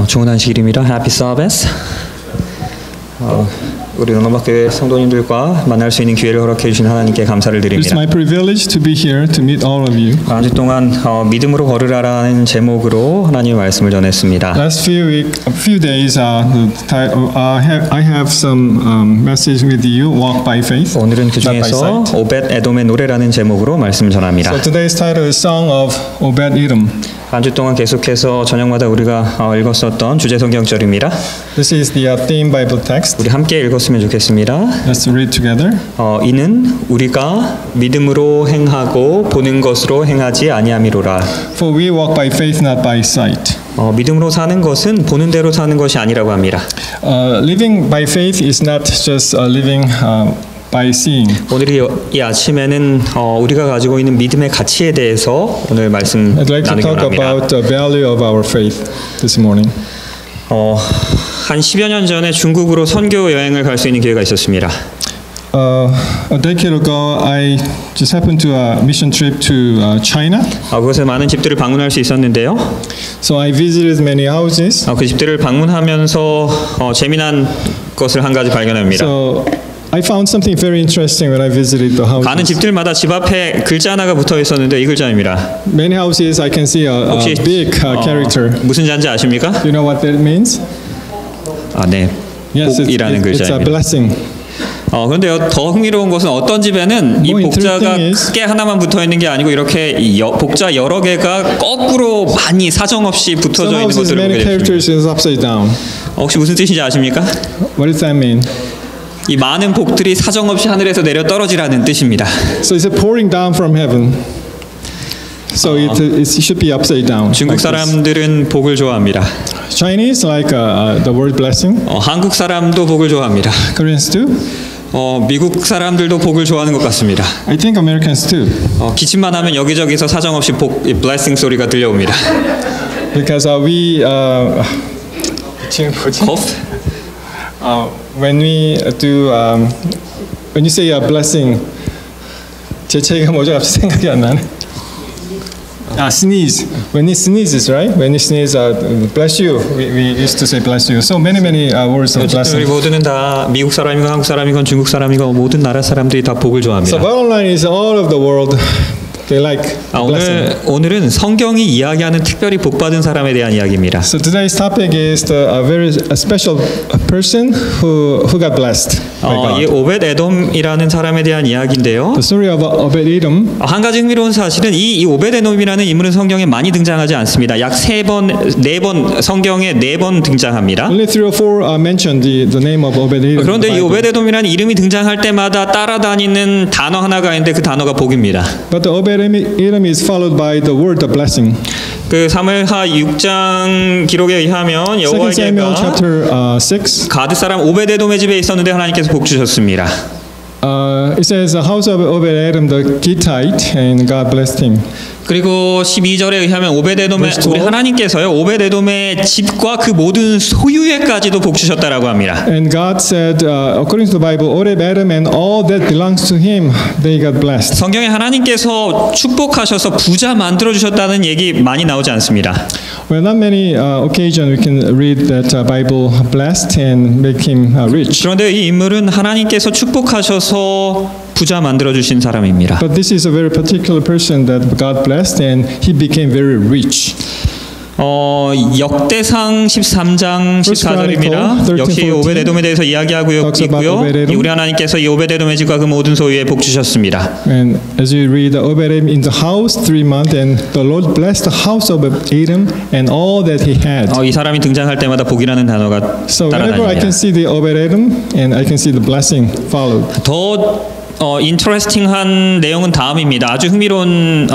좋은 안식일입니다. Happy Sabbath. 우리 런던박교회 성도님들과 만날 수 있는 기회를 허락해 주신 하나님께 감사를 It's 드립니다. my privilege to be here to meet all of you. 한 주 동안 믿음으로 걸으라라는 제목으로 하나님의 말씀을 전했습니다. Last few days, I have some message with you. Walk by faith. 오늘은 그 not by 중에서 sight. 오벳 에돔의 노래라는 제목으로 말씀을 전합니다. So today's title is Song of Obed-Edom. 한 주 동안 계속해서 저녁마다 우리가 읽었었던 주제 성경절입니다. This is the theme Bible text. 우리 함께 읽었으면 좋겠습니다. Let's read together. 이는 우리가 믿음으로 행하고 보는 것으로 행하지 아니함이로라. For we walk by faith, not by sight. 믿음으로 사는 것은 보는 대로 사는 것이 아니라고 합니다. Living by faith is not just living by seeing. 오늘 이 아침에는 우리가 가지고 있는 믿음의 가치에 대해서 오늘 말씀 I'd like to 나누기 talk 원합니다. about the value of our faith this morning. 한 10여 년 전에 중국으로 선교 여행을 갈 수 있는 기회가 있었습니다. A decade ago, I just happened to a mission trip to China. 그곳에 많은 집들을 방문할 수 있었는데요. So I visited many houses. 그 집들을 방문하면서 재미난 것을 한 가지 발견합니다. So I found something very interesting when I visited the 가는 houses. 집들마다 집 앞에 글자 하나가 붙어 있었는데 이 글자입니다. Many houses I can see a big character. 무슨 자인지 아십니까? You know what that means? 네. Yes, 복이라는 it's a 글자입니다. blessing. 그런데요, 더 흥미로운 것은 어떤 집에는 이 More 복자가 interesting is- 크게 하나만 붙어 있는 게 아니고 이렇게 복자 여러 개가 거꾸로 많이 사정없이 Some 붙어져 있는 houses 것들을 many 보게 됩니다. characters is upside down. 혹시 무슨 뜻인지 아십니까? What does that mean? 이 많은 복들이 사정없이 하늘에서 내려 떨어지라는 뜻입니다. So it's pouring down from heaven. So it should be upside down. 중국 like this. 사람들은 복을 좋아합니다. Chinese like the word blessing. 한국 사람도 복을 좋아합니다. Koreans too. 미국 사람들도 복을 좋아하는 것 같습니다. I think Americans too. 기침만 하면 여기저기서 사정없이 복, blessing 소리가 들려옵니다. Because we cough? when we do when you say a blessing, 제 차이가 뭐죠? 갑자기 생각이 안 나네. Sneeze. When he sneezes, right? When he sneezes, bless you. We used to say bless you. So many words of 우리 blessing. 모두는 다 미국 사람이건 한국 사람이건 중국 사람이건 모든 나라 사람들이 다 복을 So 좋아합니다. bottom line is all of the world they like blessing. 오늘은 성경이 이야기하는 특별히 복받은 사람에 대한 이야기입니다. So today's topic is a very special person who got blessed by 이 God. 오벳 에돔이라는 사람에 대한 이야기인데요. The story of Obed-Edom. 한 가지 흥미로운 사실은 이 오벳 에돔이라는 인물은 성경에 많이 등장하지 않습니다. 약 4번 성경에 4번 등장합니다. Only 3 or 4 mentioned the name of Obed-Edom. 그런데 이 오벳 에돔이라는 이름이 등장할 때마다 따라다니는 단어 하나가 있는데 그 단어가 복입니다. But the Obed-Edom is followed by the word the blessing. 그 사무엘하 6장 기록에 의하면 2 Samuel 여호와께가 chapter 6. 가드 사람 오벳 에돔의 집에 있었는데 하나님께서 복 주셨습니다. It says the house of Obed-Edom the Gittite and God blessed him. 그리고 12절에 의하면 오벳 에돔의 Verse 12. 우리 하나님께서요 오벳 에돔의 집과 그 모든 소유에까지도 복 주셨다라고 합니다. And God said, according to the Bible, Obed-Edom and all that belongs to him, they got blessed. 성경에 하나님께서 축복하셔서 부자 만들어 주셨다는 얘기 많이 나오지 않습니다. Well, not many occasions we can read that Bible blessed and make him rich. 그런데 이 인물은 하나님께서 축복하셔서 부자 만들어 주신 사람입니다. But this is a very particular person that God blessed and he became very rich. 역대상 13장 14절입니다. 역시 오벳 에돔에 대해서 이야기하고 있고요. 우리 하나님께서 이 오벳 에돔의 집과 그 모든 소유에 복 주셨습니다. And as you read Obed-Edom in the house 3 months, and the Lord blessed the house of Edom and all that he had. 이 사람이 등장할 때마다 복이라는 단어가 So whenever I 따라다닙니다. can see the Obed-Edom and I can see the blessing followed. 더 인터레스팅한 내용은 다음입니다. 아주 흥미로운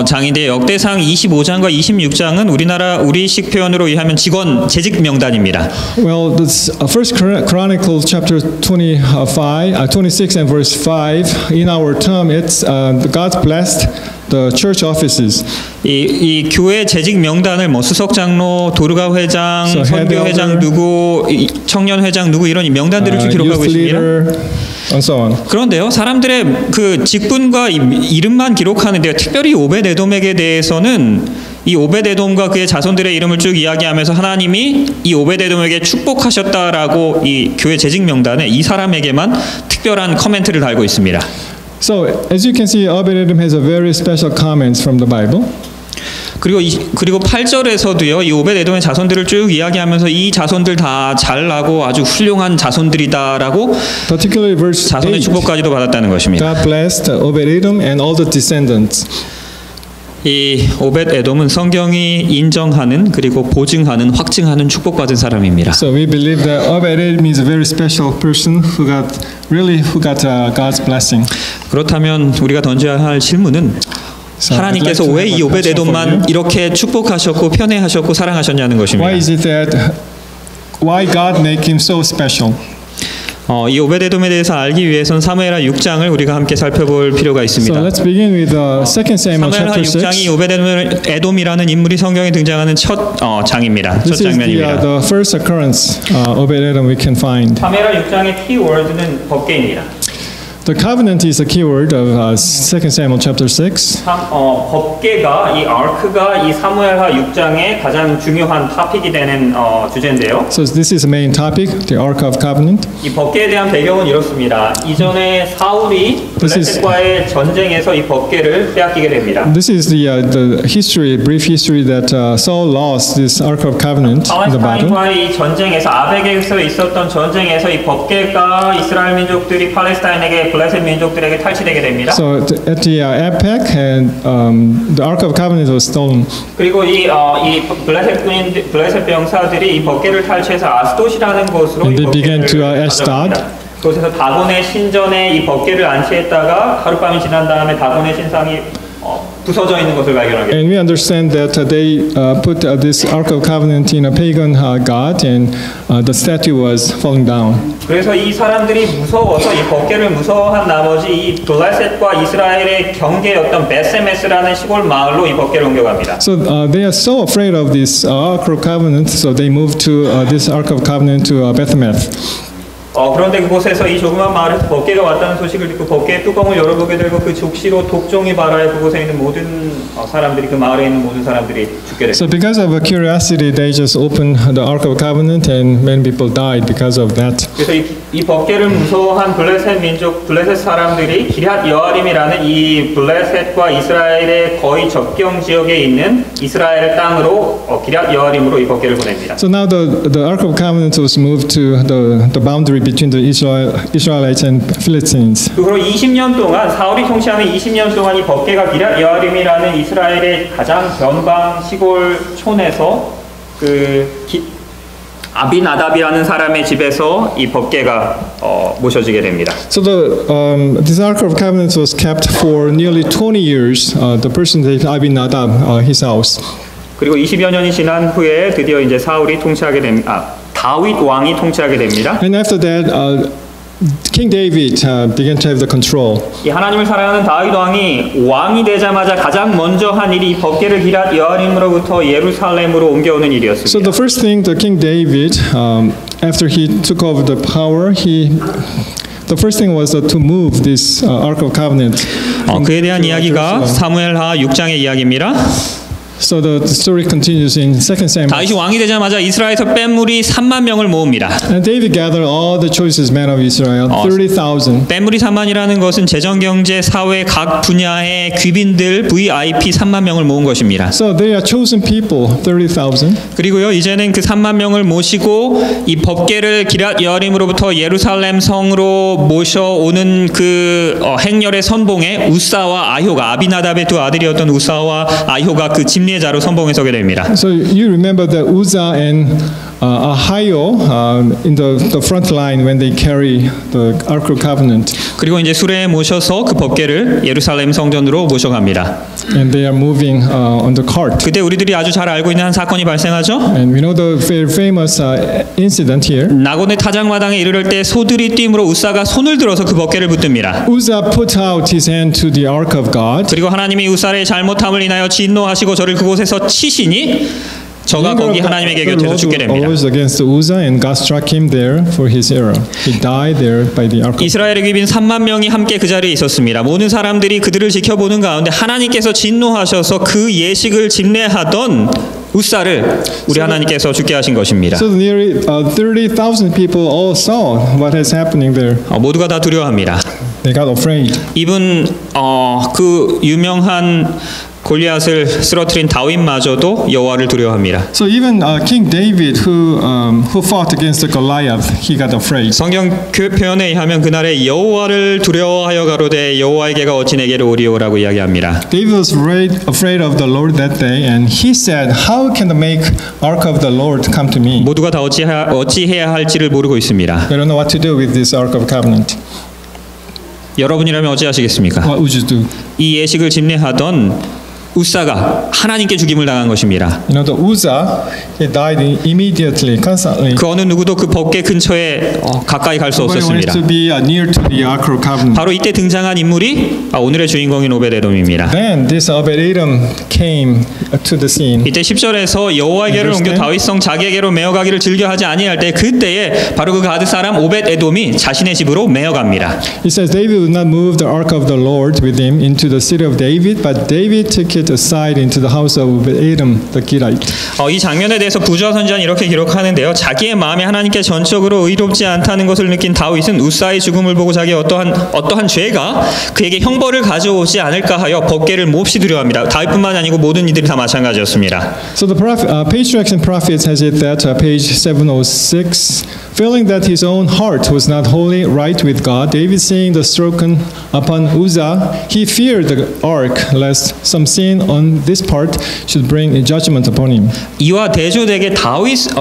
장인데 역대상 25장과 26장은 우리식 표현으로 의하면 직원 재직 명단입니다. Well, this First Chronicles chapter 26 and verse 5. In our term, it's God blessed the church offices. 이 교회 재직 명단을 수석 장로, 도르가 회장, So head 선교 회장 elder, 누구, 청년 회장 누구 이런 명단들을 쭉 기록하고 youth 있습니다. leader. and so on. 그런데요, 사람들의 그 직분과 이름만 기록하는데요, 특별히 오벳에돔에게 대해서는 이 오벳에돔과 그의 자손들의 이름을 쭉 이야기하면서 하나님이 이 오벳에돔에게 축복하셨다라고 이 교회 재직 명단에 이 사람에게만 특별한 커멘트를 달고 있습니다. So as you can see, Obed-Edom has a very special comments from the Bible. 그리고 8절에서도요, 이 오벳에돔의 자손들을 쭉 이야기하면서 이 자손들 다 잘나고 아주 훌륭한 자손들이다라고 Particularly verse 자손의 8, 축복까지도 받았다는 것입니다. God blessed Obed-Edom and all the descendants. 이 오벳에돔은 성경이 인정하는 그리고 보증하는 확증하는 축복받은 사람입니다. So we believe that Obed-Edom is a very special person who got God's blessing. 그렇다면 우리가 던져야 할 질문은 하나님께서 왜 이 오벳에돔만 이렇게 축복하셨고 편애하셨고 사랑하셨냐는 것입니다. Why is it that why God make him so special? 이 오벳에돔에 대해서 알기 위해서는 사무엘하 6장을 우리가 함께 살펴볼 필요가 있습니다. So let's begin with 2 Samuel 사무엘하 chapter 6장이 6. 오벳에돔이라는 인물이 성경에 등장하는 첫 장입니다. 첫 This is 장면입니다. the first occurrence Obed-Edom we can find. 사무엘하 6장의 키워드는 법궤입니다. The covenant is a keyword of 2 Samuel chapter 6. 법궤가 이 아크가 이 사무엘하 6장의 가장 중요한 토픽이 되는 주제인데요. So this is the main topic, the Ark of Covenant. 이 법궤에 대한 배경은 이렇습니다. 이전에 사울이 블레셋과의 전쟁에서 이 법궤를 빼앗기게 됩니다. This is the history, brief history that Saul lost this Ark of Covenant in the battle. 팔레스타인과의 이 전쟁에서 아벡에서 있었던 전쟁에서 이 법궤가 이스라엘 민족들이 팔레스타인에게 블레셋 민족들에게 탈취되게 됩니다. So at the AIPAC, and the Ark of Covenant was stolen. 그리고 이 블레셋 병사들이 이 법궤를 탈취해서 아스돗이라는 곳으로 And 이 they began to 법궤를 Ashdod. 가져갑니다. 그곳에서 다곤의 신전에 이 법궤를 안치했다가 하룻밤이 지난 다음에 다곤의 신상이 부서져 있는 것을 발견하게 됩니다. And we understand that they put this Ark of Covenant in a pagan god, and the statue was falling down. 그래서 이 사람들이 무서워서 이 법궤를 무서워한 나머지 이 블레셋과 이스라엘의 경계였던 베세메스라는 시골 마을로 이 법궤를 옮겨갑니다. So they are so afraid of this Ark of Covenant, so they moved to this Ark of Covenant to Bethmeth. 그런데 그곳에서 이 조그만 마을에서 법궤가 왔다는 소식을 듣고 법궤의 뚜껑을 열어보게 되고 그 족시로 독종이 발하여 그곳에 있는 모든 사람들이 그 마을에 있는 모든 사람들이 죽게 됩니다. So because of curiosity, they just opened the Ark of Covenant, and many people died because of that. 그래서 이 법궤를 무서워한 블레셋 민족, 블레셋 사람들이 기럇 여아림이라는 이 블레셋과 이스라엘의 거의 접경 지역에 있는 이스라엘 땅으로 기럇 여아림으로 이 법궤를 보냅니다. So now the Ark of Covenant was moved to the boundary between the Israelites and Philistines. 그 후로 20년 동안 사울이 통치하는 20년 동안 이 법궤가 기럇 여아림이라는 이스라엘의 가장 변방 시골 촌에서 아비나답이라는 사람의 집에서 이 법궤가 모셔지게 됩니다. So this Ark of Covenant was kept for nearly 20 years. The person named Abinadab, his house. 그리고 20여 년이 지난 후에 드디어 이제 사울이 통치하게 됩니다. 다윗 왕이 통치하게 됩니다. And after that, King David began to have the control. 이 하나님을 사랑하는 다윗 왕이 되자마자 가장 먼저 한 일이 이 법궤를 기럇 여아림으로부터 예루살렘으로 옮겨오는 일이었습니다. So the first thing the King David, after he took over the power, the first thing was to move this Ark of Covenant. 그에 대한 이야기가 사무엘하 6장의 이야기입니다. So the story continues in 2 Samuel. 다윗이 왕이 되자마자 이스라엘에서 뺀 무리 3만 명을 모읍니다. And David gathered all the choicest men of Israel, 30,000. 뺀 무리 3만이라는 것은 재정, 경제, 사회 각 분야의 귀빈들 VIP 3만 명을 모은 것입니다. So they are chosen people, 30,000. 그리고요 이제는 그 3만 명을 모시고 이 법궤를 기럇 여아림으로부터 예루살렘 성으로 모셔오는 그 행렬의 선봉에 우사와 아효가 아비나답의 두 아들이었던 우사와 아효가 그 자로 선봉에 서게 됩니다. So you remember that Uzzah and Ahio in the front line when they carry the Ark of Covenant. 그리고 이제 수레에 모셔서 그 법궤를 예루살렘 성전으로 모셔갑니다. And they are moving on the cart. 그때 우리들이 아주 잘 알고 있는 한 사건이 발생하죠. And we know the very famous incident here. 나곤의 타작마당에 이르를 때 소들이 띠므로 우사가 손을 들어서 그 법궤를 붙듭니다. Uzzah put out his hand to the Ark of God. 그리고 하나님이 우사의 잘못함을 인하여 진노하시고 저를 그곳에서 치시니 저가 거기 하나님의 곁에서 죽게 됩니다. Arose against Uzzah, and God struck him there for his error. He died there by the ark. 이스라엘의 귀빈 3만 명이 함께 그 자리에 있었습니다. 모든 사람들이 그들을 지켜보는 가운데 하나님께서 진노하셔서 그 예식을 집례하던 우사를 우리 하나님께서 죽게 하신 것입니다. So nearly 30,000 people all saw what is happening there. 모두가 다 두려워합니다. They got afraid. 이분 그 유명한 골리앗을 쓰러뜨린 다윗마저도 여호와를 두려워합니다. So even King David, who fought against Goliath, he got afraid. 성경 표현에 의하면 그날에 여호와를 두려워하여 가로되 여호와의 개가 어찌 내게로 오리오라고 이야기합니다. David was afraid of the Lord that day, and he said, "How can the make ark of the Lord come to me?" 모두가 다 어찌해야 할지를 모르고 있습니다. They don't know what to do with this ark of covenant. 여러분이라면 어찌하시겠습니까? What would you do? 이 예식을 집례하던 우사가 하나님께 죽임을 당한 것입니다. You know, the Uzzah, he died immediately, constantly. 그 어느 누구도 그 법궤 근처에 가까이 갈 수 Nobody wanted 없었습니다. to be near to the ark of covenant. 바로 이때 등장한 인물이 오늘의 주인공인 오베데돔입니다. Then this Obed-Edom came to the scene. 이때 10절에서 여호와에게를 옮겨 다윗성 자기에게로 메어가기를 즐겨하지 아니할 때 그때에 바로 그 가드 사람 오벳에돔이 자신의 집으로 메어갑니다. It says David would not move the ark of the Lord with him into the city of David, but David took it aside into the house of Obed-Edom the Gittite. 이 장면에 대해서 부좌 선지자는 이렇게 기록하는데요. 자기의 마음이 하나님께 전적으로 의롭지 않다는 것을 느낀 다윗은 우사의 죽음을 보고 자기 어떠한 죄가 그에게 형벌을 가져오지 않을까 하여 법궤를 몹시 두려워합니다. 다윗뿐만 아니고 모든 이들이 다 마찬가지였습니다. So the Patriarchs and Prophets has it that page 706, feeling that his own heart was not wholly right with God, David seeing the stroken upon Uzzah, he feared the ark lest some sin on this part should bring judgment upon him. 이와 대조되게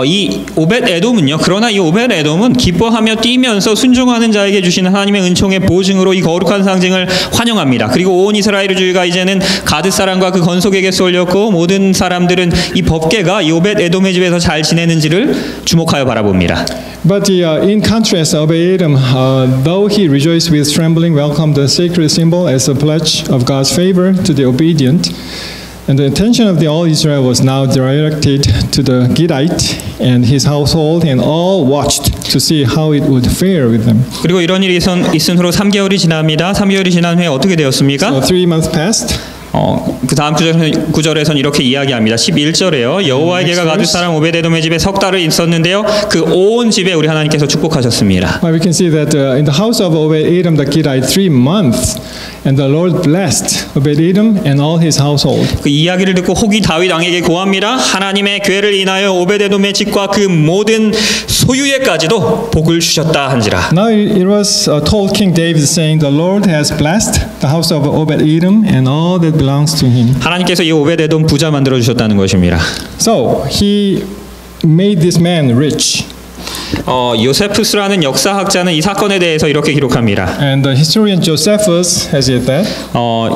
이 오벳에돔은요. 그러나 이 오벳에돔은 기뻐하며 뛰면서 순종하는 자에게 주시는 하나님의 은총의 보증으로 이 거룩한 상징을 환영합니다. 그리고 온 이스라엘 주의가 이제는 가드 사람과 그 건속에게 쏠렸고 모든 사람들은 이 법궤가 이 오벳에돔의 집에서 잘 지내는지를 주목하여 바라봅니다. But in contrast, Obed-Edom, though he rejoiced with trembling, welcomed the sacred symbol as a pledge of God's favor to the obedient. And the attention of the all Israel was now directed to the Gittite and his household, and all watched to see how it would fare with them. 그리고 이런 일이 있은 후로 3개월이 지납니다. 3개월이 지난 후에 어떻게 되었습니까? So 3 months passed. 그 다음 구절에서는 이렇게 이야기합니다. 11절에요. 여호와의 개가 가드 사람 오베데돔의 집에 석 달을 있었는데요. 그 온 집에 우리 하나님께서 축복하셨습니다. We can see that in the house of Obed-Edom the Gittite 3 months, and the Lord blessed Obed-Edom and all his household. 그 이야기를 듣고 혹이 다윗 왕에게 고합니다. 하나님의 괴를 인하여 오베데돔의 집과 그 모든 소유에까지도 복을 주셨다 한지라. Now it was told King David, saying, "The Lord has blessed the house of Obed-Edom and all that belongs to him." 하나님께서 이 오베데돔 부자 만들어 주셨다는 것입니다. So he made this man rich. 요세푸스라는 역사학자는 이 사건에 대해서 이렇게 기록합니다. And the historian Josephus has it that.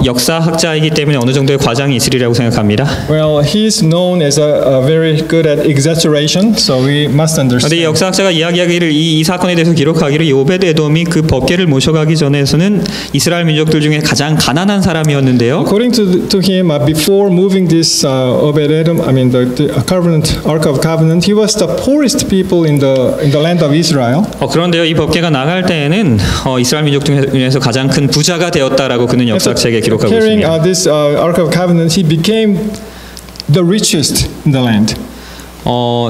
역사학자이기 때문에 어느 정도의 과장이 있으리라고 생각합니다. Well, he's known as a very good at exaggeration, so we must 그런데 이 understand. 역사학자가 이야기하기를 이 사건에 대해서 기록하기를 이 오벳에돔이 그 법궤를 모셔가기 전에서는 이스라엘 민족들 중에 가장 가난한 사람이었는데요. According to him, before moving this Obed-Edom, the covenant ark of covenant, he was the poorest people in the land of Israel. 그런데요, 이 법궤가 나갈 때에는 이스라엘 민족 중에서 가장 큰 부자가 되었다라고 그는 역사책에 기록하고 Carrying 있습니다. this ark of covenant, he became the richest in the land.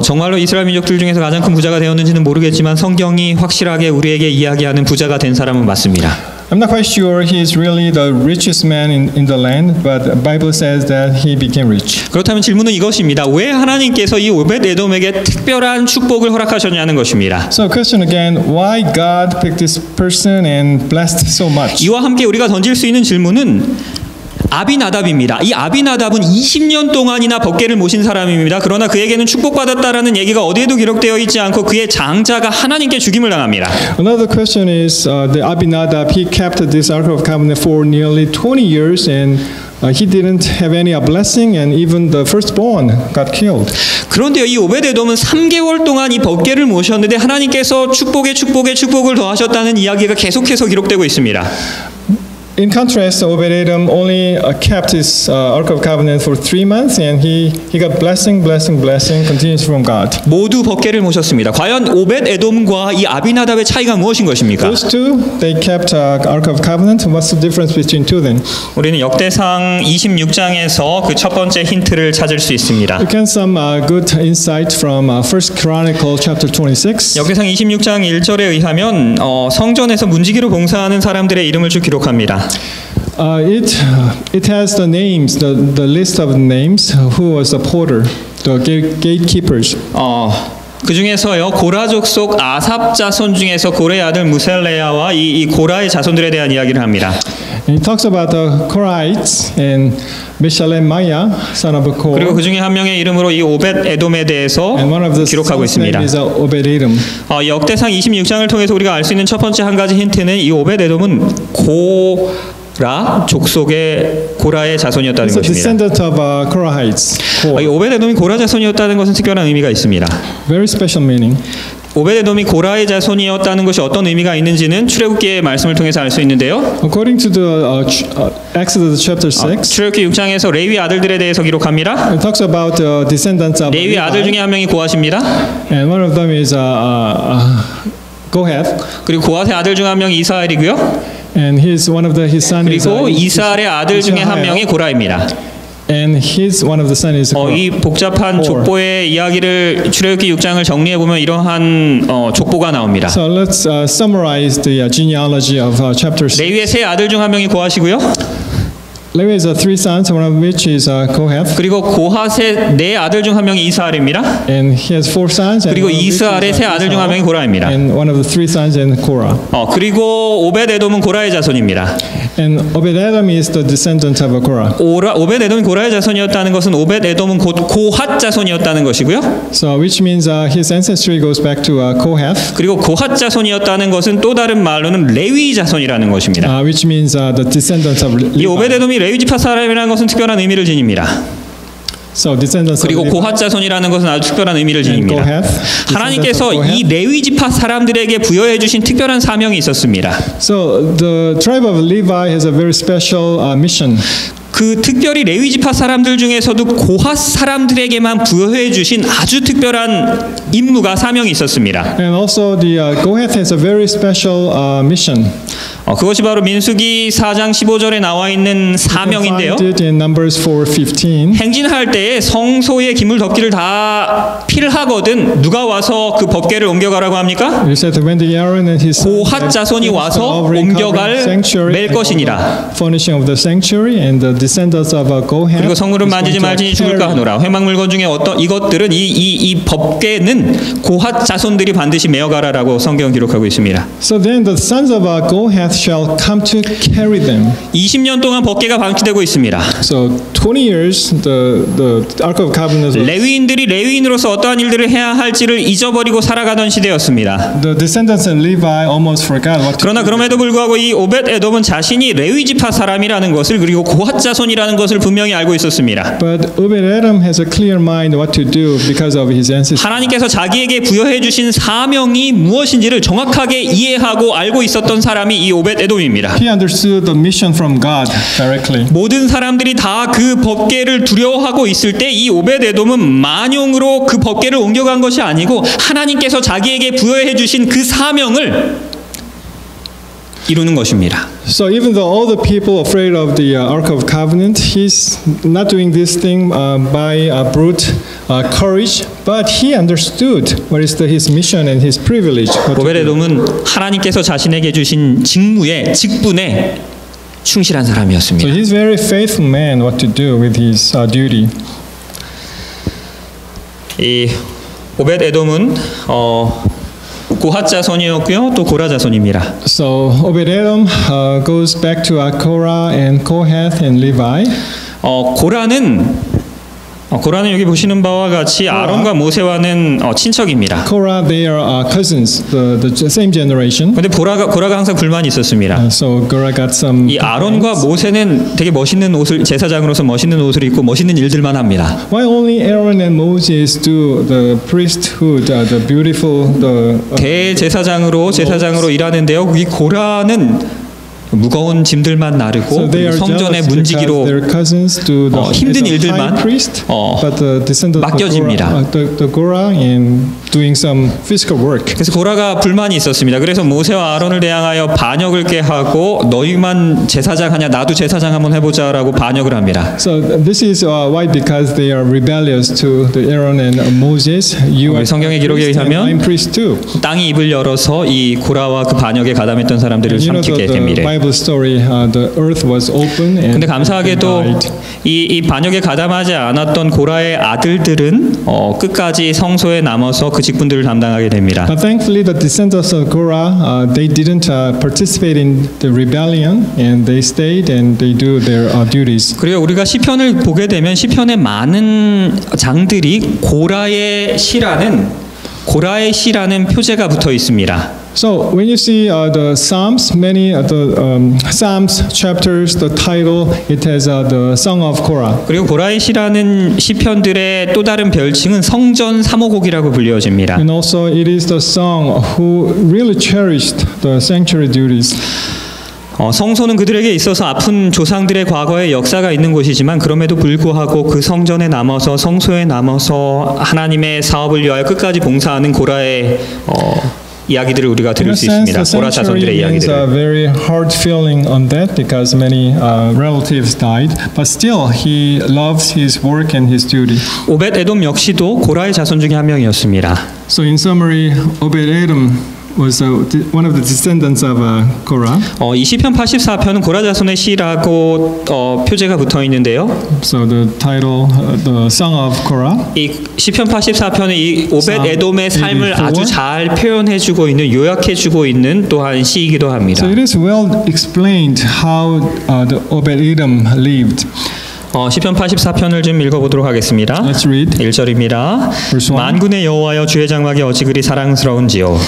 정말로 이스라엘 민족들 중에서 가장 큰 부자가 되었는지는 모르겠지만 성경이 확실하게 우리에게 이야기하는 부자가 된 사람은 맞습니다. I'm not quite sure he is really the richest man in the land, but the Bible says that he became rich. 그렇다면 질문은 이것입니다. 왜 하나님께서 이 오벳에돔에게 특별한 축복을 허락하셨냐는 것입니다. So question again, why God picked this person and blessed so much? 이와 함께 우리가 던질 수 있는 질문은 아비나답입니다. 이 아비나답은 20년 동안이나 법궤를 모신 사람입니다. 그러나 그에게는 축복받았다라는 얘기가 어디에도 기록되어 있지 않고 그의 장자가 하나님께 죽임을 당합니다. Another question is the Abinadab, he kept this Ark of Covenant for nearly 20 years and he didn't have any blessing, and even the firstborn got killed. 그런데요, 이 오벳에돔은 3개월 동안 이 법궤를 모셨는데 하나님께서 축복을 더하셨다는 이야기가 계속해서 기록되고 있습니다. In contrast, Obed-Edom only kept his Ark of Covenant for 3 months, and he got blessing, continues from God. 모두 법궤를 모셨습니다. 과연 오벳 에돔과 이 아비나답의 차이가 무엇인 것입니까? Those two, they kept Ark of Covenant. What's the difference between two then? 우리는 역대상 26장에서 그 첫 번째 힌트를 찾을 수 있습니다. You can some good insight from First Chronicle chapter 26. 역대상 26장 1절에 의하면 성전에서 문지기로 봉사하는 사람들의 이름을 쭉 기록합니다. It has the names, the list of names. Who was the porter, the gatekeepers. 그 중에서요 고라 족속 아삽 자손 중에서 고레의 아들 무셀레야와 이 고라의 자손들에 대한 이야기를 합니다. And it talks about the Korhites and Meshalemiah, son of Kor. 그리고 그 중에 한 명의 이름으로 이 오벳 에돔에 대해서 And one of the 기록하고 sons' name 있습니다. is Obed-Edom. 역대상 26장을 통해서 우리가 알 수 있는 첫 번째 한 가지 힌트는 이 오벳 에돔은 고라 족속의 고라의 자손이었다는 He's a 것입니다. descendant of Korhites. 이 오벳 에돔이 고라 자손이었다는 것은 특별한 의미가 있습니다. Very special meaning. 오벳 에돔이 고라의 자손이었다는 것이 어떤 의미가 있는지는 출애굽기의 말씀을 통해서 알 수 있는데요. According to the Exodus chapter 6, 출애굽기 6장에서 레위 아들들에 대해서 기록합니다. it talks about the descendants of 레위 아들 중에 한 명이 고핫입니다. and one of them is Kohath, 그리고 고핫의 아들 중 한 명이 이스라엘이고요. and one of his son is 그리고 이스라엘의 아들 중에 한 명이 고라입니다. and one of the son is 이 복잡한 족보의 이야기를 출애굽기 6장을 정리해 보면 이러한 족보가 나옵니다. So let's summarize the genealogy of chapter 6. 레위의 세 아들 중 한 명이 고핫이고요. Levi has 3 sons, one of which is Kohath, 그리고 고핫의 네 아들 중 한 명이 이스라엘입니다. and he has 4 sons, and 그리고 one of which 이스라엘의 is 세 아들 중 한 명이 고라입니다. and one of the 3 sons in Korah. 그리고 오벳 에돔은 고라의 자손입니다. And Obed-Edom is the descendant of Korah. 오벳 에돔이 고라의 자손이었다는 것은 오벳 에돔은 곧 고핫 자손이었다는 것이고요. So which means his ancestry goes back to Kohath, 그리고 고핫 자손이었다는 것은 또 다른 말로는 레위 자손이라는 것입니다. which means the descendants of 이 오벳 Levi. 에돔이 레위 지파 사람이라는 것은 특별한 의미를 지닙니다. So descendants of 그리고 Levi 고핫 자손이라는 것은 아주 특별한 의미를 and 지닙니다. Kohath. 하나님께서 이 레위 지파 사람들에게 부여해 주신 특별한 사명이 있었습니다. So the tribe of Levi has a very special mission. 그 특별히 레위 지파 사람들 중에서도 고핫 사람들에게만 부여해 주신 아주 특별한 임무가 사명이 있었습니다. And also the Kohath has a very special mission. 그것이 바로 민수기 4장 15절에 나와 있는 사명인데요. Find it in Numbers 4:15. 행진할 때에 성소의 기물 덮기를 다 필하거든 누가 와서 그 법궤를 옮겨가라고 합니까? You said when the Aaron and his 고핫 자손이 와서 옮겨갈 맬 것이니라. furnishing of the sanctuary and the descendants of Kohath. 그리고 성물은 만지지 말지니 죽을까 하노라. 회막 물건 중에 어떤 이것들은 이 법궤는 고핫 자손들이 반드시 메어가라라고 성경은 기록하고 있습니다. So then the sons of Kohath shall come to carry them. 20년 동안 법궤가 방치되고 있습니다. So 20 years the Ark of Covenant. 레위인들이 레위인으로서 어떠한 일들을 해야 할지를 잊어버리고 살아가던 시대였습니다. The descendants of Levi almost forgot what to 그러나 그럼에도 불구하고 이 오벳 에돔은 자신이 레위 지파 사람이라는 것을 그리고 고핫 자손이라는 것을 분명히 알고 있었습니다. But Obed-Edom has a clear mind what to do because of his ancestry. 하나님께서 자기에게 부여해 주신 사명이 무엇인지를 정확하게 이해하고 알고 있었던 사람이 이 오벳 에돔입니다. He understood the mission from God directly. 모든 사람들이 다 그 법궤를 두려워하고 있을 때 이 오벳 에돔은 만용으로 그 법궤를 옮겨간 것이 아니고 하나님께서 자기에게 부여해 주신 그 사명을 이루는 것입니다. So even though all the people afraid of the Ark of Covenant, he's not doing this thing by brute courage, but he understood what is his mission and his privilege. 오벳 에돔은 하나님께서 자신에게 주신 직분에 충실한 So 사람이었습니다. he's very faithful man what to do with his duty. 이 오벳 에돔은 고핫 자손이었고요, 또 고라 자손입니다. So Obed-Edom goes back to Korah and Kohath and Levi. 고라는 여기 보시는 바와 같이 아론과 모세와는 친척입니다. Korah, they are cousins, the same generation. 그런데 고라가 항상 불만이 있었습니다. So Korah got some. 이 아론과 모세는 되게 멋있는 옷을 제사장으로서 멋있는 옷을 입고 멋있는 일들만 합니다. Why only Aaron and Moses do the priesthood, the beautiful, the 대제사장으로 일하는데요. 이 고라는 무거운 짐들만 나르고 So they are 성전의 jealous because 문지기로 their cousins do the 힘든 as a 일들만, high priest, but the descendants of 맡겨집니다. the Korah in doing some physical work. 그래서 고라가 불만이 있었습니다. 그래서 모세와 아론을 대항하여 반역을 꾀하고 너희만 제사장 하냐 나도 제사장 한번 해보자라고 반역을 합니다. So this is why because they are rebellious to the Aaron and Moses. You are 성경의 기록에 priest and 의하면 I'm priest too. 땅이 입을 열어서 이 고라와 그 반역에 가담했던 사람들을 You know 삼키게 the 됩니다. Bible story. The earth was open and 근데 감사하게도 died. 이 반역에 가담하지 않았던 고라의 아들들은 끝까지 성소에 남아서 그 직분들을 담당하게 됩니다. But thankfully, the descendants of Korah, they didn't participate in the rebellion, and they stayed and they do their duties. 그리고 우리가 시편을 보게 되면 시편의 많은 장들이 고라의 시라는 표제가 붙어 있습니다. So when you see the Psalms, many the Psalms chapters, the title it has the Song of Korah. 그리고 고라의 시라는 시편들의 또 다른 별칭은 성전 사모곡이라고 불려집니다. And also it is the song who really cherished the sanctuary duties. 성소는 그들에게 있어서 아픈 조상들의 과거의 역사가 있는 곳이지만 그럼에도 불구하고 그 성전에 남아서 성소에 남아서 하나님의 사업을 위하여 끝까지 봉사하는 고라의 이야기들을 우리가 들을 수 있습니다. 고라 자손들의 이야기들을. a very hard feeling on that because many relatives died, but still he loves his work and his duty. 오벳 에돔 역시도 고라의 자손 중에 한 명이었습니다. So in summary, Obed-Edom was one of the descendants of Korah. 이 시편 84편은 고라 자손의 시라고 표제가 붙어 있는데요. So the title, the Song of Korah. 이 시편 84편은 이 오벳 에돔의 삶을 아주 잘 표현해주고 있는 요약해주고 있는 또한 시이기도 합니다. So it is well explained how the Obed-Edom lived. 시편 84편을 좀 읽어보도록 하겠습니다. Let's read. 1절입니다. Verse 1. 만군의 여호와여 주의 장막이 어찌 그리 사랑스러운지요.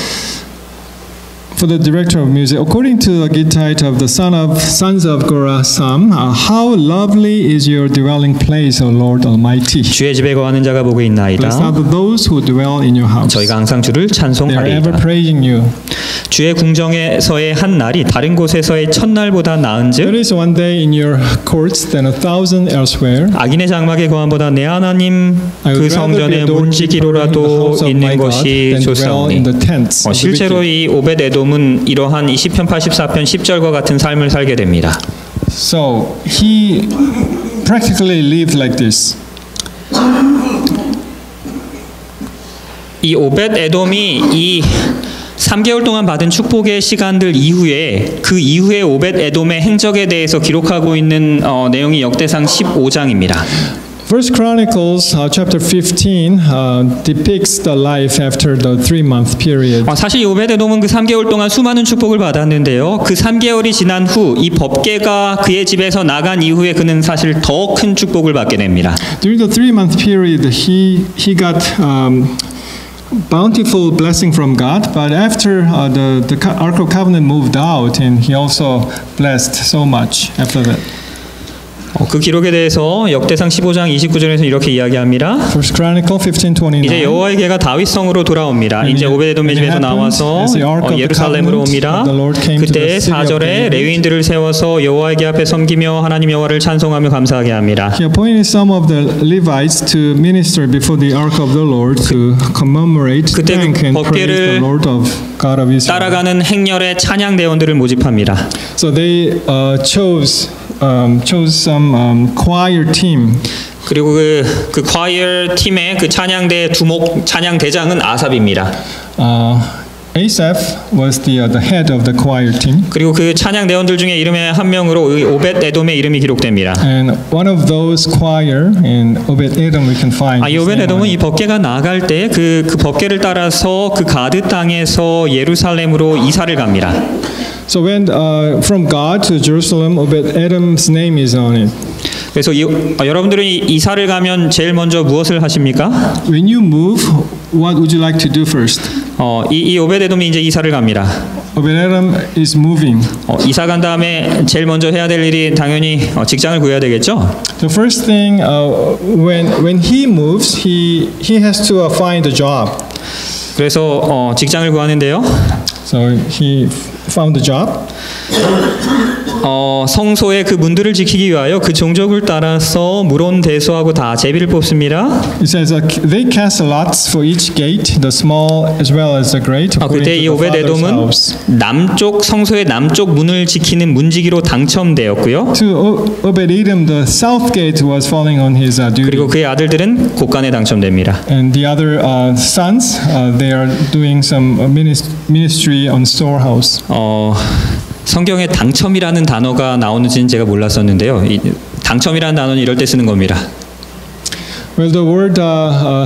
For the director of music, according to the Gittite of the sons of Korah Psalm, how lovely is your dwelling place, O Lord Almighty. 주의 집에 거하는 자가 복이 있나이다. Blessed are those who dwell in your house. 저희가 항상 주를 They are ever 찬송하리이다. praising you. 주의 궁정에서의 한 날이 다른 곳에서의 첫날보다 나은즉 There is one day in your courts than 1,000 elsewhere. 악인의 장막에 거함보다 내 하나님 I would 그 rather be 성전의 adored in the 문지기로라도 house of 있는 my God 것이 than dwell in 좋사오니. the tents of the 실제로 wicked. 이 오벳 에돔은 이러한 이 시편 84편 10절과 같은 삶을 살게 됩니다. So he practically lived like this. 이 오벳 에돔이 이 3개월 동안 받은 축복의 시간들 이후에 그 이후에 오벳 에돔의 행적에 대해서 기록하고 있는 내용이 역대상 15장입니다. First Chronicles chapter 15 depicts the life after the 3-month period. 사실 이 오벳 에돔은 그 3개월 동안 수많은 축복을 받았는데요. 그 3개월이 지난 후 이 법궤가 그의 집에서 나간 이후에 그는 사실 더 큰 축복을 받게 됩니다. During the 3-month period, he got bountiful blessing from God, but after the Ark of Covenant moved out, and he also blessed so much after that. 그 기록에 대해서 역대상 15장 29절에서 이렇게 이야기합니다. First Chronicle 15:29. 이제 여호와의 궤가 다윗성으로 돌아옵니다. 이제 오벳에돔의 집에서 나와서 예루살렘으로 옵니다. 그때 4절에 레위인들을 세워서 여호와의 궤 앞에 섬기며 하나님 여호와를 찬송하며 감사하게 합니다. He appointed some of the Levites to minister before the ark of the Lord to commemorate, 그때 thank and praise 법궤를 the Lord of God of Israel. 따라가는 행렬의 찬양 대원들을 모집합니다. So they chose some choir team. 그리고 그 choir 팀의 그 찬양대 두목 찬양 대장은 아삽입니다. Asaph was the head of the choir team. 그리고 그 찬양 대원들 중에 이름의 한 명으로 오벳 에돔의 이름이 기록됩니다. And one of those choir in Obed-Edom we can find. 이 오벳 에돔은 이 법궤가 나갈 때 그 법궤를 따라서 그 가드 땅에서 예루살렘으로 이사를 갑니다. So when from God to Jerusalem, Obed-Edom's name is on it. 그래서 여러분들은 이사를 가면 제일 먼저 무엇을 하십니까? When you move, what would you like to do first? 이 오벳 에돔이 이제 이사를 갑니다. Obed-Edom is moving. 이사 간 다음에 제일 먼저 해야 될 일이 당연히 직장을 구해야 되겠죠. The first thing when he moves, he has to find a job. 그래서 직장을 구하는데요. So he found a job. 성소의 그 문들을 지키기 위하여 그 종족을 따라서 물온 대소하고 다 제비를 뽑습니다. It says they cast lots for each gate, the small as well as the great, according 그때 이 to the father's 오베데돔은 house. 남쪽 성소의 남쪽 문을 지키는 문지기로 당첨되었고요. To Obed-Edom, the south gate was falling on his duty. 그리고 그의 아들들은 곳간에 당첨됩니다. And the other sons, they are doing some ministry on storehouse. 성경에 당첨이라는 단어가 나오는지는 제가 몰랐었는데요. 이 당첨이라는 단어는 이럴 때 쓰는 겁니다. Well, the word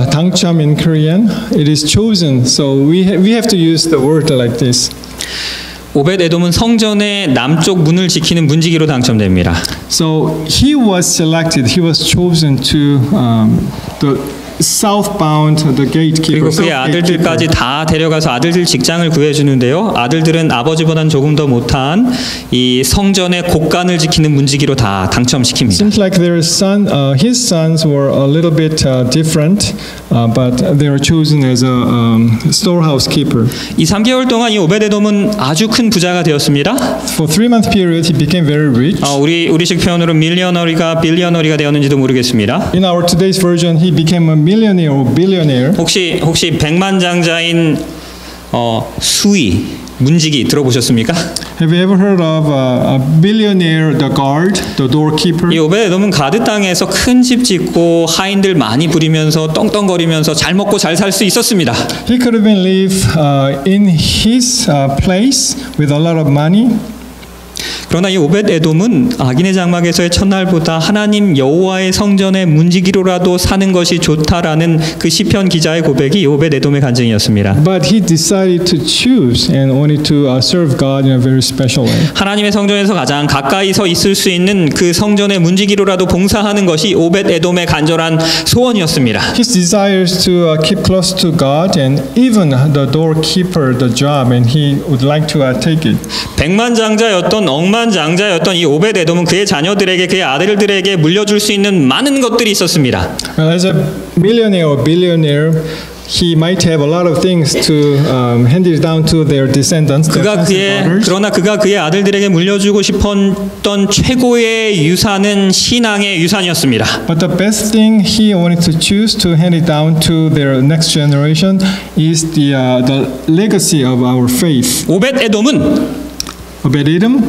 당첨 in Korean, it is chosen. So we have to use the word like this. 오벳에돔은 성전의 남쪽 문을 지키는 문지기로 당첨됩니다. So he was selected. He was chosen to the southbound, the gatekeeper. 그리고 그의 아들들까지 다 데려가서 아들들 직장을 구해주는데요. 아들들은 아버지보다는 조금 더 못한 이 성전의 곳간을 지키는 문지기로 다 당첨시킵니다. Seems like their his sons were a little bit different, but they were chosen as a storehouse keeper. 이 3개월 동안 이 오벳에돔은 아주 큰 부자가 되었습니다. For 3-month period, he became very rich. 우리식 표현으로 밀리어너리가 빌리어너리가 되었는지도 모르겠습니다. In our today's version, he became a millionaire or billionaire. 혹시 백만장자인 수위 문지기 들어보셨습니까? Have you ever heard of a billionaire, the guard, the doorkeeper? 이 오벳에돔은 가드 땅에서 큰 집 짓고 하인들 많이 부리면서 떵떵거리면서 잘 먹고 잘 살 수 있었습니다. He could have been live in his place with a lot of money. 그러나 이 오벳에돔은 악인의 장막에서의 첫날보다 하나님 여호와의 성전의 문지기로라도 사는 것이 좋다라는 그 시편 기자의 고백이 오벳에돔의 간증이었습니다. But he decided to choose and wanted to serve God in a very special way. 하나님의 성전에서 가장 가까이서 있을 수 있는 그 성전의 문지기로라도 봉사하는 것이 오벳에돔의 간절한 소원이었습니다. His desires to keep close to God and even the doorkeeper, the job, and he would like to take it. 백만장자였던 억만장자였던 이 오벳에돔은 그의 자녀들에게 그의 아들들에게 물려줄 수 있는 많은 것들이 있었습니다. Well, as a millionaire or billionaire, he might have a lot of things to hand it down to their descendants. 그러나 그가 그의 아들들에게 물려주고 싶었던 최고의 유산은 신앙의 유산이었습니다. But the best thing he wanted to choose to hand it down to their next generation is the legacy of our faith. 오벳에돔은 Obed-Edom,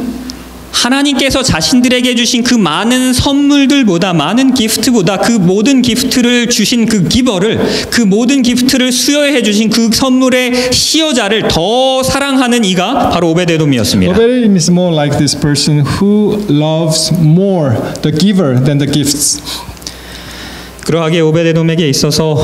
하나님께서 자신들에게 주신 그 많은 선물들보다 많은 기프트보다 그 모든 기프트를 주신 그 기버를 그 모든 기프트를 수여해 주신 그 선물의 시여자를 더 사랑하는 이가 바로 오벳에돔이었습니다. Obed-Edom is more like this person who loves more the giver than the gifts. 그러하게 오벳에돔에게 있어서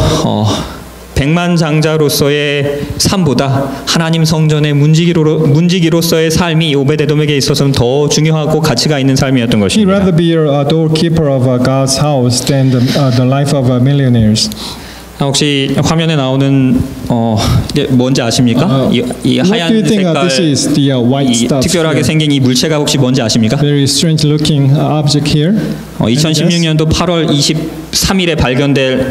백만장자로서의 삶보다 하나님 성전의 문지기로서의 삶이 오벳에돔에게 있어서는 더 중요하고 가치가 있는 삶이었던 He'd 것입니다. rather be a doorkeeper of God's house than the life of millionaires. 혹시 화면에 나오는 이게 뭔지 아십니까? 이 What do 하얀 you think 색깔 this is the white 이 stuff? 특별하게 here? 생긴 이 물체가 혹시 뭔지 아십니까? Very strange looking object here. 2016년도 8월 23일에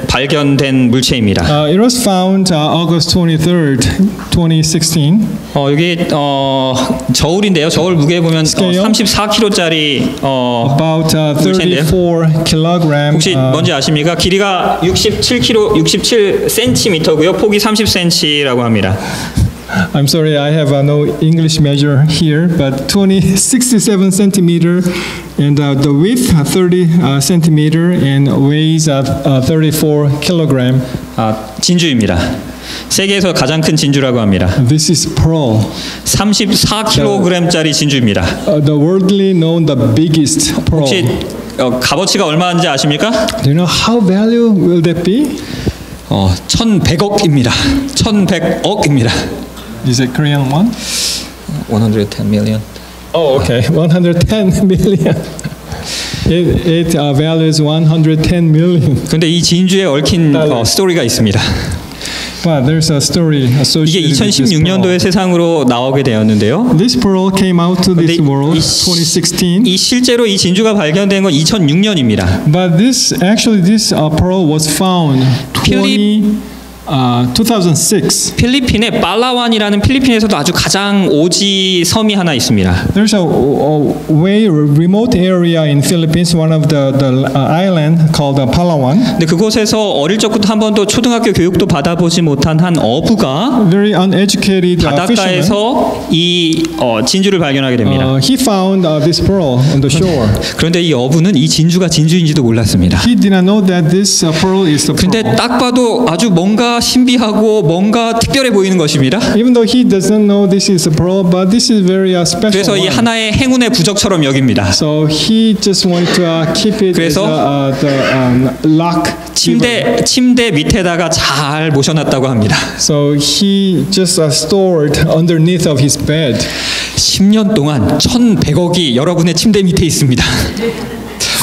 발견된 물체입니다. It was found August 23rd, 2016. 여기 저울인데요. 저울 무게 보면 Scale. 34kg짜리 About 물체인데요. 34 kilogram. 혹시 뭔지 아십니까? 길이가 67cm고요. 폭이 30cm라고 합니다. I'm sorry, I have no English measure here, but 67 centimeter, and the width 30 centimeter, and weighs 34 kilogram. 진주입니다. 세계에서 가장 큰 진주라고 합니다. This is pearl. 34kg짜리 진주입니다. The worldly known the biggest pearl. 혹시 값어치가 얼마인지 아십니까? Do you know how value will that be? 1,100억입니다. 1,100억입니다. Is it Korean one? 110 million. Oh, okay. 110 million. It values 110 million. 근데 이 진주에 얽힌 스토리가 있습니다. But there's a story 이게 associated with this 2016년도에 세상으로 나오게 되었는데요. This pearl came out to this world 2016. 실제로 이 진주가 발견된 건 2006년입니다. But this pearl was found 2006. 필리핀의 팔라완이라는 필리핀에서도 아주 가장 오지 섬이 하나 있습니다. There's a way remote area in Philippines, one of the island called Palawan. 근데 그곳에서 어릴 적부터 한 번도 초등학교 교육도 받아보지 못한 한 어부가 Very uneducated fisherman. 바닷가에서 이 진주를 발견하게 됩니다. He found this pearl on the shore. 그런데 이 어부는 이 진주가 진주인지도 몰랐습니다. He did not know that this pearl is the 근데 pearl. 딱 봐도 아주 뭔가 신비하고 뭔가 특별해 보이는 것입니다. Even though he doesn't know this is a pearl, but this is very special. 그래서 이 one. 하나의 행운의 부적처럼 여깁니다. So he just wanted to keep it as 그래서 the luck. 침대 밑에다가 잘 모셔놨다고 합니다. So he just stored underneath of his bed. 10년 동안 1,100억이 여러분의 침대 밑에 있습니다.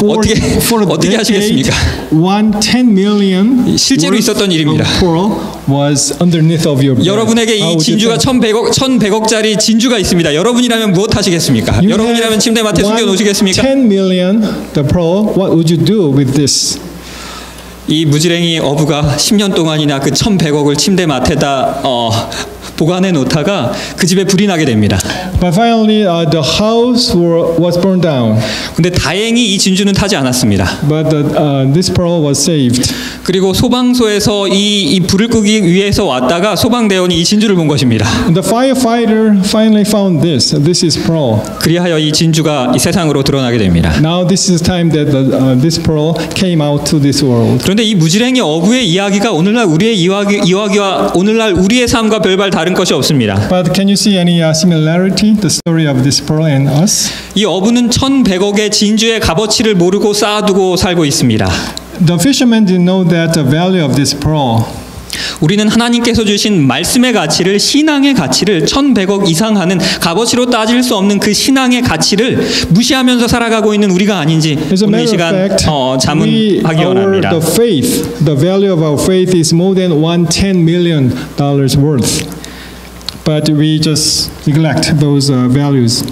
어떻게 하시겠습니까? 10 million 실제로 있었던 일입니다. pearl was underneath of your bed. 여러분에게 이 진주가 1,100억짜리 진주가 있습니다. 여러분이라면 무엇 하시겠습니까? You 여러분이라면 침대 have 맡에 숨겨 놓으시겠습니까? 10 million the pearl. What would you do with this? 이 무지랭이 어부가 10년 동안이나 그 1,100억을 침대 맡에다 보관해 놓다가 그 집에 불이 나게 됩니다. But finally, the house was burned down. 근데 다행히 이 진주는 타지 않았습니다. But this pearl was saved. 그리고 소방서에서 이 불을 끄기 위해서 왔다가 소방대원이 이 진주를 본 것입니다. The firefighter finally found this. This is pearl. 그리하여 이 진주가 이 세상으로 드러나게 됩니다. Now this is time that this pearl came out to this world. 그런데 이 무지랭이 어부의 이야기가 오늘날 우리의 이야기와 오늘날 우리의 삶과 별반 다른 것이 없습니다. But can you see any similarity? The story of this pearl and us. 이 어부는 1,100억의 진주의 값어치를 모르고 쌓아두고 살고 있습니다. The fisherman didn't know that the value of this pearl. 우리는 하나님께서 주신 말씀의 가치를 신앙의 가치를 1,100억 이상 하는 값어치로 따질 수 없는 그 신앙의 가치를 무시하면서 살아가고 있는 우리가 아닌지 As a 오늘 이 matter of 시간 fact, 자문하기 원합니다. the faith, the value of our faith is more than $10 million worth. But we just neglect those values.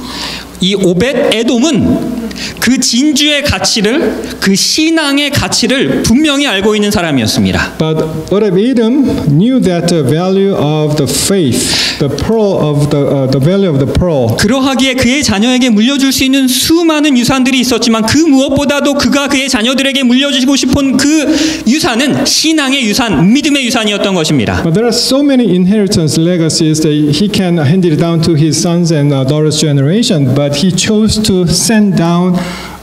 이 오벳 에돔은 그 진주의 가치를 그 신앙의 가치를 분명히 알고 있는 사람이었습니다. But Obed-Edom knew that the value of the faith, the pearl of the value of the pearl. 그러하기에 그의 자녀에게 물려줄 수 있는 수많은 유산들이 있었지만 그 무엇보다도 그가 그의 자녀들에게 물려주고 싶은 그 유산은 신앙의 유산, 믿음의 유산이었던 것입니다. But there are so many inheritance legacies that he can hand it down to his sons and daughters generation, but he chose to send down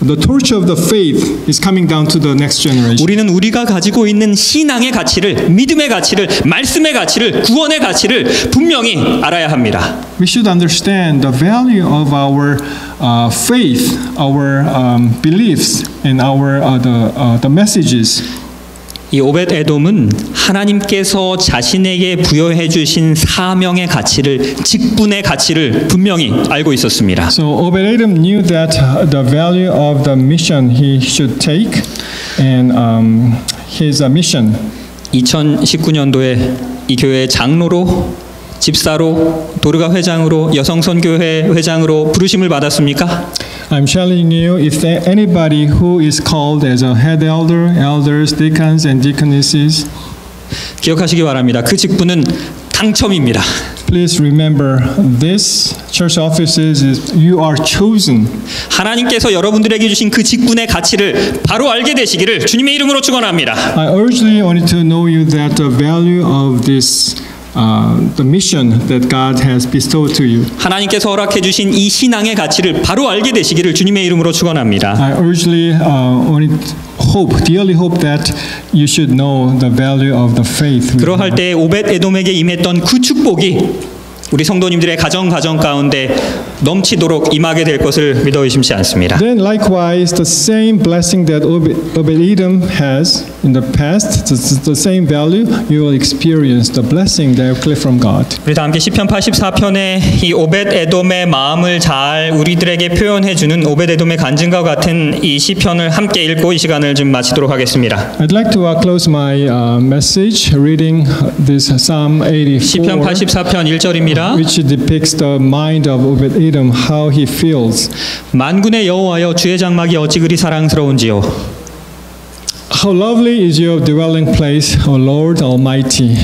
the torch of the faith is coming down to the next generation. 우리는 우리가 가지고 있는 신앙의 가치를, 믿음의 가치를, 말씀의 가치를, 구원의 가치를 분명히 알아야 합니다. We should understand the value of our faith, our beliefs, and our the messages. 이 오벳 에돔은 하나님께서 자신에게 부여해 주신 사명의 가치를, 직분의 가치를 분명히 알고 있었습니다. So Obed-Edom knew that the value of the mission he should take, and his mission. 2019년도에 이 교회의 장로로, 집사로, 도르가 회장으로, 여성 선교회 회장으로 부르심을 받았습니까? I'm challenging you, if anybody who is called as a head elder, elders, deacons, and deaconesses, 기억하시기 바랍니다. 그 직분은 당첨입니다. please remember this. Church offices is you are chosen. 하나님께서 여러분들에게 주신 그 직분의 가치를 바로 알게 되시기를 주님의 이름으로 축원합니다. I urgently wanted to know you that the value of this the mission that God has bestowed to you. 하나님께서 허락해 주신 이 신앙의 가치를 바로 알게 되시기를 주님의 이름으로 축원합니다. I urgently dearly hope that you should know the value of the faith. 그러할 때 오벳 에돔에게 임했던 그 축복이 우리 성도님들의 가정 가운데 넘치도록 임하게 될 것을 믿어 의심치 않습니다. Then likewise the same blessing that Obed-Edom has in the past, the same value, you will experience the blessing directly from God. 우리 다 함께 시편 84편의 이 오벳 에돔의 마음을 잘 우리들에게 표현해 주는 오벳 에돔의 간증과 같은 이 시편을 함께 읽고 이 시간을 좀 마치도록 하겠습니다. I'd like to close my message reading this Psalm 84. 시편 84편 1절입니다. Which depicts the mind of Obed-Edom, how he feels. 만군의 여호와여 주의 장막이 어찌 그리 사랑스러운지요. How lovely is your dwelling place, O Lord Almighty.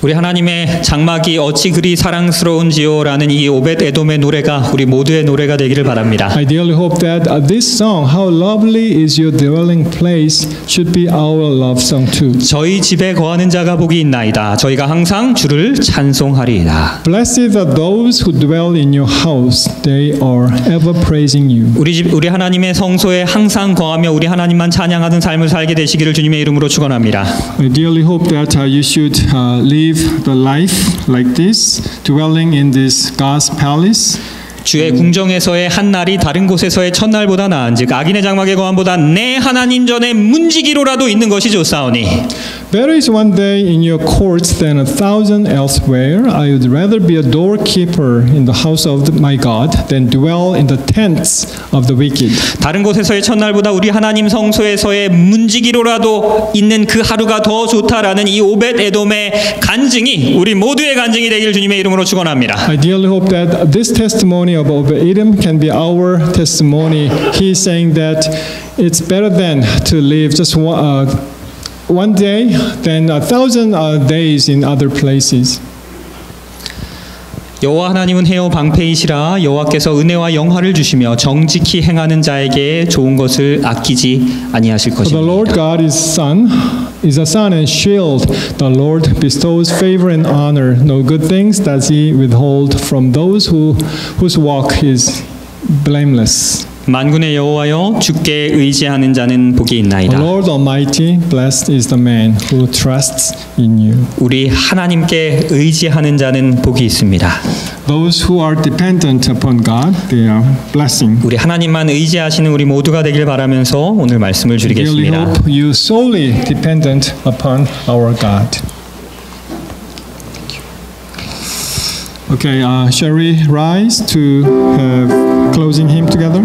우리 하나님의 장막이 어찌 그리 사랑스러운지요라는 이 오벳 에돔의 노래가 우리 모두의 노래가 되기를 바랍니다. I dearly hope that this song, How lovely is your dwelling place, should be our love song too. 저희 집에 거하는 자가 복이 있나이다. 저희가 항상 주를 찬송하리이다. Blessed are those who dwell in your house, they are ever praising you. 우리 하나님의 성소에 항상 거하며 우리 하나님만 찬양하는 삶을 살게 되시기를 주님의 이름으로 축원합니다. I dearly hope that you should live the life like this, dwelling in this God's palace. 주의 궁정에서의 한 날이 다른 곳에서의 첫날보다 나은즉 악인의 장막에 거함보다 내 하나님 전에 문지기로라도 있는 것이 좋사오니. Better is one day in your courts than 1,000 elsewhere. I would rather be a doorkeeper in the house of my God than dwell in the tents of the wicked. 다른 곳에서의 첫날보다 우리 하나님 성소에서의 문지기로라도 있는 그 하루가 더 좋다라는 이 오벳 에돔의 간증이 우리 모두의 간증이 되길 주님의 이름으로 축원합니다. I dearly hope that this testimony of Obed-Edom can be our testimony. He is saying that it's better than to live just one day than 1,000 days in other places. 여호와 하나님은 해요 방패이시라. 여호와께서 은혜와 영화를 주시며 정직히 행하는 자에게 좋은 것을 아끼지 아니하실 For the Lord 것입니다. God is a sun and shield. The Lord bestows favor and honor. No good things does He withhold from those whose walk is blameless. 만군의 여호와여 주께 의지하는 자는 복이 The 있나이다. Lord Almighty, blessed is the man who trusts in you. 우리 하나님께 의지하는 자는 복이 있습니다. Those who are dependent upon God, they are blessing. 우리 하나님만 의지하시는 우리 모두가 되길 바라면서 오늘 말씀을 Really 드리겠습니다. hope you solely dependent upon our God. Okay, shall we rise to have closing hymn together?